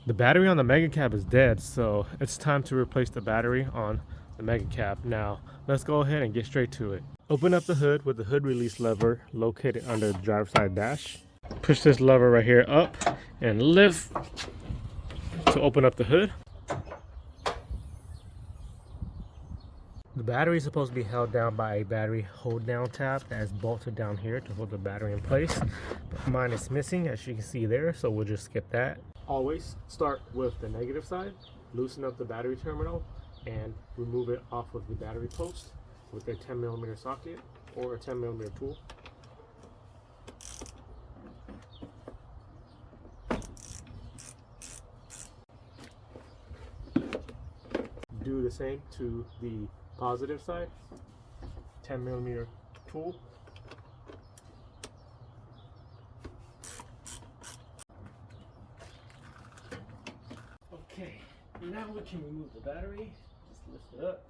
The battery on the Megacab is dead, so it's time to replace the battery on the Megacab. Now, let's go ahead and get straight to it. Open up the hood with the hood release lever located under the driver's side dash. Push this lever right here up and lift to open up the hood. The battery is supposed to be held down by a battery hold down tab that is bolted down here to hold the battery in place. But mine is missing, as you can see there, so we'll just skip that. Always start with the negative side, loosen up the battery terminal, and remove it off of the battery post with a 10mm socket or a 10mm tool. Do the same to the positive side, 10mm tool. Okay, now we can remove the battery. Just lift it up.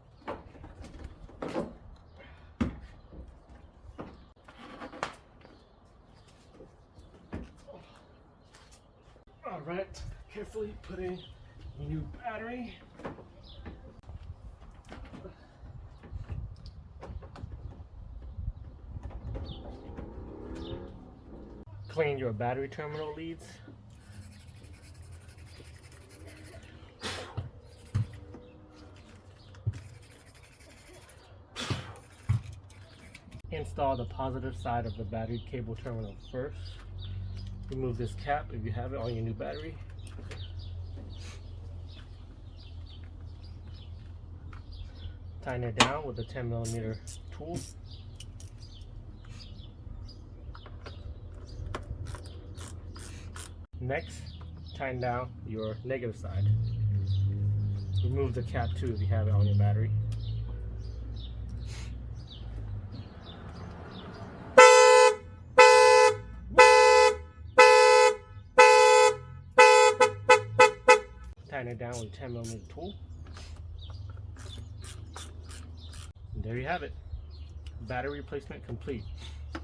All right, carefully put in your new battery. Clean your battery terminal leads. Install the positive side of the battery cable terminal first. Remove this cap if you have it on your new battery. Tighten it down with a 10mm tool. Next, tighten down your negative side. Remove the cap too if you have it on your battery. Tighten it down with a 10mm tool. And there you have it. Battery replacement complete.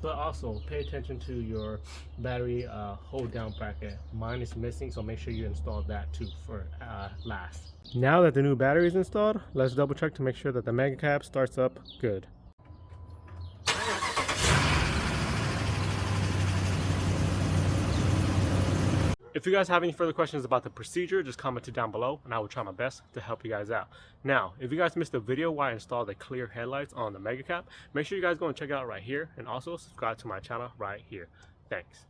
But also pay attention to your battery hold down bracket. Mine is missing, so make sure you install that too for last. Now that the new battery is installed, let's double check to make sure that the Megacab starts up good. If you guys have any further questions about the procedure, just comment it down below and I will try my best to help you guys out. Now, if you guys missed the video where I installed the clear headlights on the Megacab, make sure you guys go and check it out right here, and also subscribe to my channel right here. Thanks.